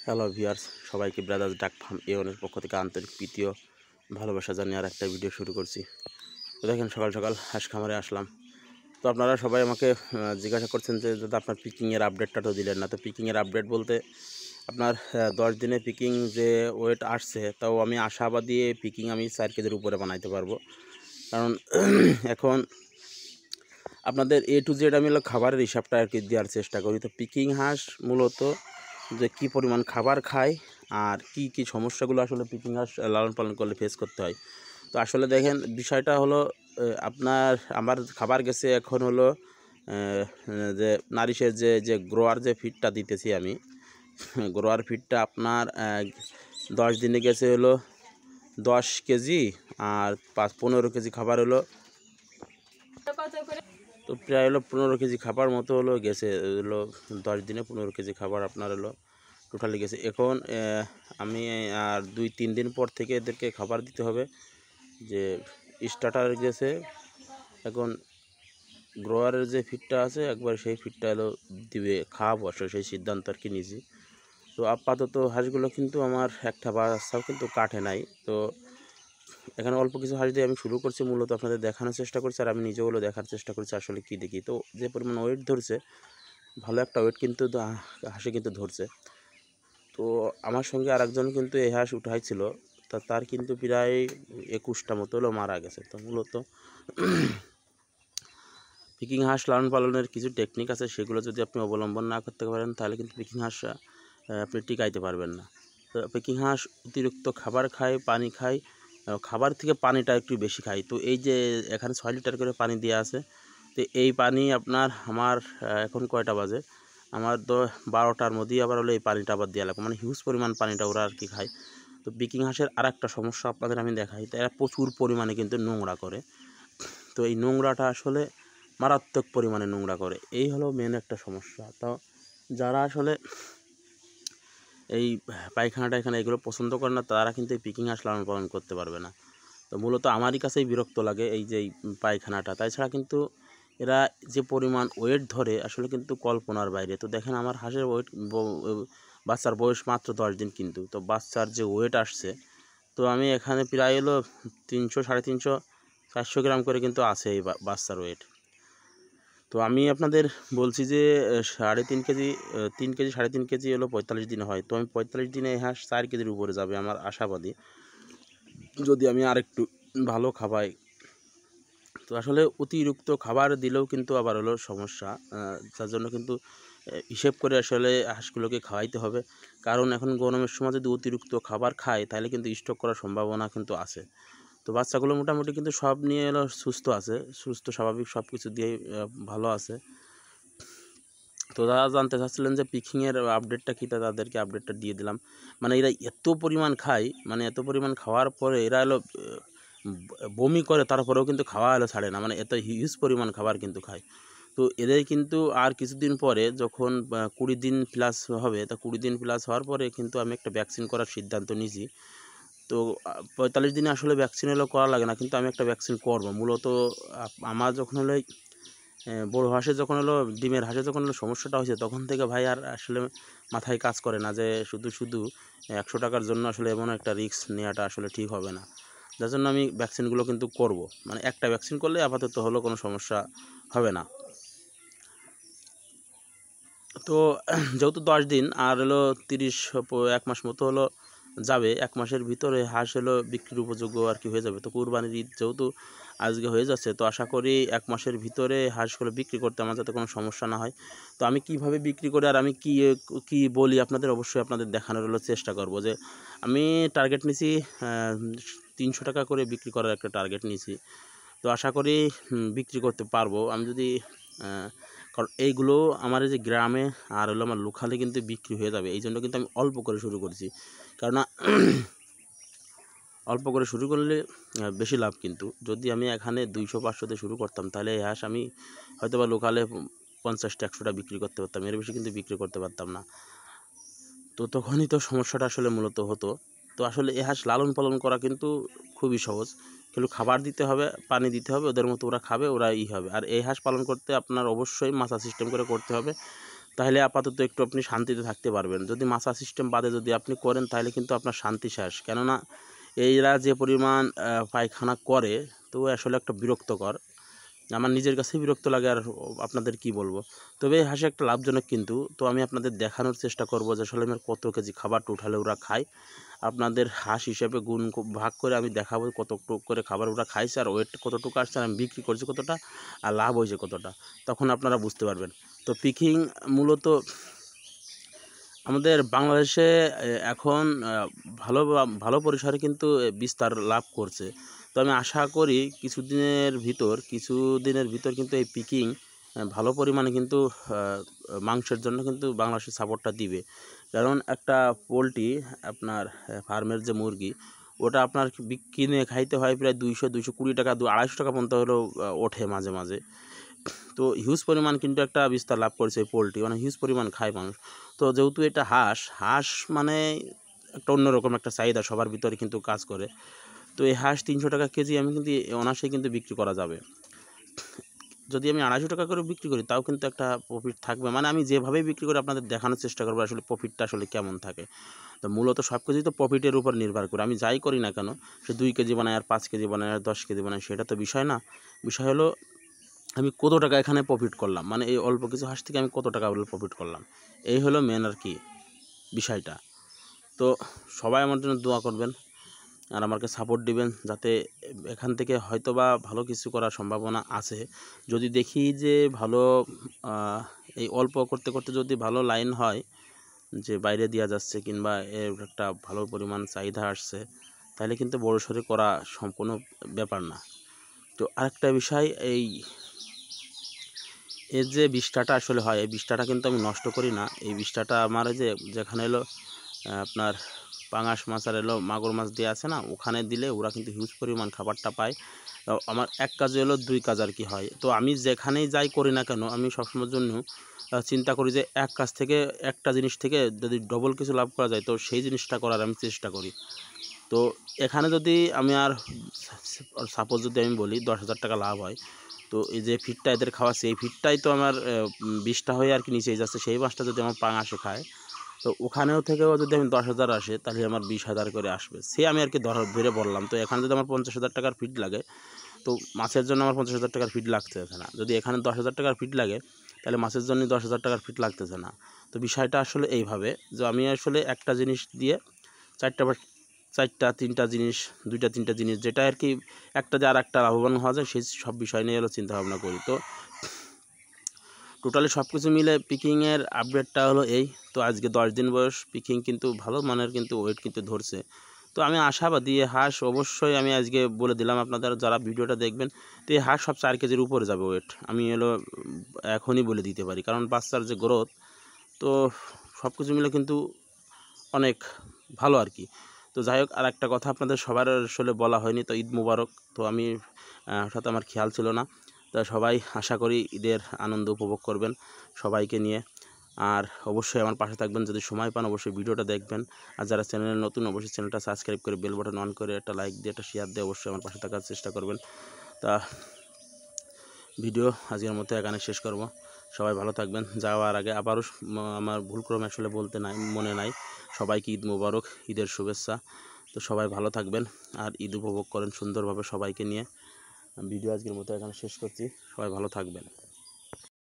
Hello viewers, সবাইকে brothers ডাক farm এর পক্ষ থেকে আন্তরিক প্রীতি ও ভালোবাসা জানিয়ে আর একটা ভিডিও শুরু করছি। তো দেখেন, সকাল সকাল হাঁস খামারে আসলাম। তো আপনারা সবাই আমাকে জিজ্ঞাসা করছেন যে দাদা আপনার পিকিংয়ের আপডেটটা তো দিলেন না। তো পিকিংয়ের আপডেট বলতে আপনার 10 দিনে পিকিং যে ওয়েট আসছে, তাও আমি আশাবাদী পিকিং আমি 4 কেজির উপরে বানাইতে পারবো। কারণ এখন আপনাদের A to Z আমি হলো খাবারের হিসাবটা আর কি দেওয়ার চেষ্টা করি। তো পিকিং হাঁস মূলত যে কী পরিমাণ খাবার খায় আর কি কি সমস্যাগুলো আসলে পিকিং হাঁস লালন পালন করলে ফেস করতে হয়। তো আসলে দেখেন, বিষয়টা হলো আমার খাবার গেছে এখন হলো যে নারিশের যে গ্রোয়ার যে ফিডটা দিতেছি আমি, গ্রোয়ার ফিডটা আপনার 10 দিনে গেছে হলো 10 কেজি, আর 15 কেজি খাবার হলো, তো প্রায় হলো 15 কেজি খাবার মতো হলো গেছে হলো 10 দিনে 15 কেজি খাবার আপনার হলো টোটালি গেছে। এখন আমি আর 2-3 দিন পর থেকে এদেরকে খাবার দিতে হবে। যে স্টার্টার গেছে, এখন গ্রোয়ারের যে ফিডটা আছে একবার সেই ফিডটা হলো দিবে খাওয়াবো, আসলে সেই সিদ্ধান্ত আর কি নিয়েছি। তো আপাতত হাঁসগুলো কিন্তু আমার একটা বাচ্চাও কিন্তু কাটে নাই। তো এখানে অল্প কিছু হাঁস দিয়ে আমি শুরু করছি, মূলত আপনাদের দেখানোর চেষ্টা করছি, আর আমি নিজেগুলো দেখার চেষ্টা করছি আসলে কি দেখি। তো যে পরিমাণ ওয়েট ধরছে, ভালো একটা ওয়েট কিন্তু হাঁসে কিন্তু ধরছে। তো আমার সঙ্গে আরেকজন কিন্তু এই হাঁস উঠাইছিল, তার কিন্তু প্রায় 21টা মতো হলো মারা গেছে। তো মূলত পিকিং হাঁস লালন পালনের কিছু টেকনিক আছে, সেগুলো যদি আপনি অবলম্বন না করতে পারেন তাহলে কিন্তু পিকিং হাঁস আপনি টিকাইতে পারবেন না। তো পিকিং হাঁস অতিরিক্ত খাবার খায়, পানি খায়, খাবার থেকে পানিটা একটু বেশি খায়। তো এই যে এখানে 6 লিটার করে পানি দেওয়া আছে, তো এই পানি আপনার আমার এখন কয়টা বাজে, আমার তো 12টার মধ্যেই আবার হলো এই পানিটা আবার দেওয়া লাগবে, মানে হিউজ পরিমাণ পানিটা ওরা আর কি খায়। তো পিকিং হাঁসের আর একটা সমস্যা আপনাদের আমি দেখাই, তো এরা প্রচুর পরিমাণে কিন্তু নোংরা করে। তো এই নোংরাটা আসলে মারাত্মক পরিমাণে নোংরা করে, এই হলো মেন একটা সমস্যা। তো যারা আসলে এই পায়খানা টায়খানা এগুলো পছন্দ করে না, তারা কিন্তু এই পিকিং হাঁস লালন পালন করতে পারবে না। তো মূলত আমারই কাছেই বিরক্ত লাগে এই যে পায়খানাটা, তাছাড়া কিন্তু এরা যে পরিমাণ ওয়েট ধরে আসলে কিন্তু কল্পনার বাইরে। তো দেখেন, আমার হাঁসের ওয়েট, বাচ্চার বয়স মাত্র 10 দিন, কিন্তু তো বাচ্চার যে ওয়েট আসছে, তো আমি এখানে প্রায় হলো 300, 350, 400 গ্রাম করে কিন্তু আছে এই বাচ্চার ওয়েট। তো আমি আপনাদের বলছি যে 3.5 কেজি, 3 কেজি 3.5 কেজি হলো 45 দিনে হয়। তো আমি 45 দিনে এই হাঁস 4 কেজির উপরে যাবে আমার আশাবাদী, যদি আমি আরেকটু ভালো খাবাই। তো আসলে অতিরিক্ত খাবার দিলেও কিন্তু আবার হলো সমস্যা, যার জন্য কিন্তু হিসেব করে আসলে হাঁসগুলোকে খাওয়াইতে হবে। কারণ এখন গরমের সময় যদি অতিরিক্ত খাবার খায় তাহলে কিন্তু স্ট্রোক করার সম্ভাবনা কিন্তু আছে। তো বাচ্চাগুলো মোটামুটি কিন্তু সব নিয়ে এলো সুস্থ আছে, সুস্থ স্বাভাবিক সব কিছু দিয়েই ভালো আছে। তো তারা জানতে চাচ্ছিলেন যে পিকিংয়ের আপডেটটা কী, তাদেরকে আপডেটটা দিয়ে দিলাম। মানে এরা এত পরিমাণ খায়, মানে এত পরিমাণ খাওয়ার পরে এরা হলো বমি করে, তারপরেও কিন্তু খাওয়া হলো ছাড়ে না, মানে এত হিউজ পরিমাণ খাবার কিন্তু খায়। তো এদের কিন্তু আর কিছুদিন পরে যখন 20 দিন প্লাস হবে, তা 20 দিন প্লাস হওয়ার পরে কিন্তু আমি একটা ভ্যাকসিন করার সিদ্ধান্ত নিয়েছি। তো 45 দিনে আসলে ভ্যাকসিন হলো করা লাগে না, কিন্তু আমি একটা ভ্যাকসিন করব। মূলত আমার যখন হলো বড় হাঁসে যখন হলো ডিমের হাঁসে যখন হলো সমস্যাটা হয়েছে, তখন থেকে ভাই আর আসলে মাথায় কাজ করে না যে শুধু শুধু 100 টাকার জন্য আসলে এমন একটা রিস্ক নেওয়াটা আসলে ঠিক হবে না। যার জন্য আমি ভ্যাকসিনগুলো কিন্তু করব, মানে একটা ভ্যাকসিন করলে আপাতত হলো কোনো সমস্যা হবে না। তো যেহেতু 10 দিন আর হলো 1 মাস মতো হলো যাবে, 1 মাসের ভিতরে হাঁস হলো বিক্রির উপযোগ্য আর কি হয়ে যাবে। তো কুরবানির ঈদ যেহেতু আজকে হয়ে যাচ্ছে, তো আশা করি 1 মাসের ভিতরে হাঁসগুলো বিক্রি করতে আমার যাতে কোনো সমস্যা না হয়। তো আমি কিভাবে বিক্রি করি আর আমি কি বলি আপনাদের, অবশ্যই আপনাদের দেখানোর হলো চেষ্টা করব। যে আমি টার্গেট নিয়েছি 300 টাকা করে বিক্রি করার একটা টার্গেট নিয়েছি। তো আশা করি বিক্রি করতে পারবো আমি যদি, কারণ এইগুলো আমার এই যে গ্রামে আর হলো আমার লোকালে কিন্তু বিক্রি হয়ে যাবে, এই জন্য কিন্তু আমি অল্প করে শুরু করেছি। কেননা অল্প করে শুরু করলে বেশি লাভ। কিন্তু যদি আমি এখানে 200-500তে শুরু করতাম, তাহলে এই হাঁস আমি হয়তো বা লোকালে 50-100টা বিক্রি করতে পারতাম, এর বেশি কিন্তু বিক্রি করতে পারতাম না। তো তখনই তো সমস্যাটা আসলে মূলত হতো। তো আসলে এই হাঁস লালন পালন করা কিন্তু খুবই সহজ, কিন্তু খাবার দিতে হবে, পানি দিতে হবে, ওদের মতো ওরা খাবে, ওরা হবে। আর এই হাঁস পালন করতে আপনার অবশ্যই মাছা সিস্টেম করে করতে হবে, তাহলে আপাতত একটু আপনি শান্তিতে থাকতে পারবেন। যদি মাছা সিস্টেম বাদে যদি আপনি করেন তাহলে কিন্তু আপনার শান্তি শেষ। কেননা এরা যে পরিমাণ পায়খানা করে তো আসলে একটা বিরক্তকর, আমার নিজের কাছেই বিরক্ত লাগে, আর আপনাদের কি বলবো। তবে এই হাঁস একটা লাভজনক কিন্তু। তো আমি আপনাদের দেখানোর চেষ্টা করব যে আসলে আমার কত কেজি খাবার টোটালে ওরা খায়। আপনাদের হাঁস হিসেবে ভাগ করে আমি দেখাবো কতটুকু করে খাবার ওরা খাইছে, আর ওয়েট কতটুকু আসছে, আর আমি বিক্রি করছি কতটা, আর লাভ হয়েছে কতটা, তখন আপনারা বুঝতে পারবেন। তো পিকিং মূলত আমাদের বাংলাদেশে এখন ভালো পরিসরে কিন্তু বিস্তার লাভ করছে। তো আমি আশা করি কিছুদিনের ভিতর কিন্তু এই পিকিং ভালো পরিমাণে কিন্তু মাংসের জন্য কিন্তু বাংলাদেশের সাপোর্টটা দিবে। কারণ একটা পোলট্রি আপনার ফার্মের যে মুরগি, ওটা আপনার কিনে খাইতে হয় প্রায় 200-220 টাকা, 250 টাকা পর্যন্ত হলেও ওঠে মাঝে মাঝে। তো হিউজ পরিমাণ কিন্তু একটা বিস্তার লাভ করেছে এই পোলট্রি, মানে হিউজ পরিমাণ খায় মানুষ। তো যেহেতু এটা হাঁস মানে একটা অন্যরকম একটা চাহিদা সবার ভিতরে কিন্তু কাজ করে। তো এই হাঁস 300 টাকা কেজি আমি কিন্তু অনায়াসে কিন্তু বিক্রি করা যাবে। যদি আমি 250 টাকা করে বিক্রি করি তাও কিন্তু একটা প্রফিট থাকবে। মানে আমি যেভাবেই বিক্রি করে আপনাদের দেখানোর চেষ্টা করবো আসলে প্রফিটটা আসলে কেমন থাকে। তো মূলত সব কিছুই তো প্রফিটের উপর নির্ভর করে। আমি যাই করি না কেন, সে 2 কেজি বানায় আর 5 কেজি বানায় আর 10 কেজি বানায়, সেটা তো বিষয় না। বিষয় হলো আমি কত টাকা এখানে প্রফিট করলাম, মানে এই অল্প কিছু হাঁস থেকে আমি কত টাকা প্রফিট করলাম, এই হলো মেন আর কি বিষয়টা। তো সবাই আমার জন্য দোয়া করবেন আর আমাকে সাপোর্ট দিবেন, যাতে এখান থেকে হয়তোবা ভালো কিছু করার সম্ভাবনা আছে। যদি দেখি যে ভালো এই অল্প করতে করতে যদি ভালো লাইন হয় যে বাইরে দেওয়া যাচ্ছে কিংবা এর একটা ভালো পরিমাণ চাহিদা আসছে, তাহলে কিন্তু বড়সড় করা সম্পূর্ণ ব্যাপার না। তো আরেকটা বিষয়, এর যে বিষ্ঠাটা আসলে হয়, এই বিষ্ঠাটা কিন্তু আমি নষ্ট করি না। এই বিষ্ঠাটা আমার যেখানে এলো আপনার পাঙাশ মাছ আর মাগুর মাছ দিয়ে আছে না, ওখানে দিলে ওরা কিন্তু হিউজ পরিমাণ খাবারটা পায়। তো আমার এক কাজে হলো 2 কাজ আর কি হয়। তো আমি যেখানেই যাই করি না কেন, আমি সবসময়ের জন্য চিন্তা করি যে এক কাজ থেকে, একটা জিনিস থেকে যদি ডবল কিছু লাভ করা যায় তো সেই জিনিসটা করার আমি চেষ্টা করি। তো এখানে যদি আমি আর সাপোজ যদি আমি বলি 10,000 টাকা লাভ হয়, তো এই যে ফিডটা এদের খাওয়াচ্ছে, এই ফিডটাই তো আমার 20টা হয়ে আর কি নিচেই যাচ্ছে। সেই মাছটা যদি আমার পাঙাশে খায়, তো ওখানেও থেকেও যদি আমি 10,000 আসে, তাহলে আমার 20,000 করে আসবে। সে আমি আর কি ধরে বললাম। তো এখানে যদি আমার 50,000 টাকার ফিড লাগে, তো মাছের জন্য আমার 50,000 টাকার ফিড লাগতেছে না। যদি এখানে 10,000 টাকার ফিড লাগে, তাহলে মাছের জন্য 10,000 টাকার ফিড লাগতেছে না। তো বিষয়টা আসলে এইভাবে যে আমি আসলে একটা জিনিস দিয়ে তিনটা জিনিস, 2-3টা জিনিস, যেটা আর কি একটা দিয়ে আর একটা লাভবান হওয়া যায়, সেই সব বিষয় নিয়ে হলো চিন্তাভাবনা করি। তো টোটালি সব কিছু মিলে পিকিংয়ের আপডেটটা হলো এই। তো আজকে 10 দিন বয়স, পিকিং কিন্তু ভালো মানের কিন্তু ওয়েট কিন্তু ধরছে। তো আমি আশাবাদী এই হাঁস অবশ্যই, আমি আজকে বলে দিলাম আপনাদের যারা ভিডিওটা দেখবেন, তো এই হাঁস সব 4 কেজির উপরে যাবে ওয়েট, আমি এখনই বলে দিতে পারি। কারণ বাচ্চার যে গ্রোথ, তো সব কিছু মিলে কিন্তু অনেক ভালো আর কি। তো যাই হোক, আর একটা কথা আপনাদের সবার আসলে বলা হয়নি, তো ঈদ মুবারক। তো আমি হঠাৎ আমার খেয়াল ছিল না। তো সবাই আশা করি ঈদের আনন্দ উপভোগ করবেন সবাইকে নিয়ে। আর অবশ্যই আমার পাশে থাকবেন, যদি সময় পান অবশ্যই ভিডিওটা দেখবেন। আর যারা চ্যানেলে নতুন, অবশ্যই চ্যানেলটা সাবস্ক্রাইব করে বেল বাটন অন করে একটা লাইক দিয়ে একটা শেয়ার দিয়ে অবশ্যই আমার পাশে থাকার চেষ্টা করবেন। তা ভিডিও আজকের মতো এখানে শেষ করব। সবাই ভালো থাকবেন। যাওয়ার আগে আবারও আমার ভুলক্রমে আসলে বলতে মনে নাই, সবাইকে ঈদ মোবারক, ঈদের শুভেচ্ছা। তো সবাই ভালো থাকবেন আর ঈদ উপভোগ করেন সুন্দরভাবে সবাইকে নিয়ে। ভিডিও আজকের মতো এখানে শেষ করছি। সবাই ভালো থাকবেন।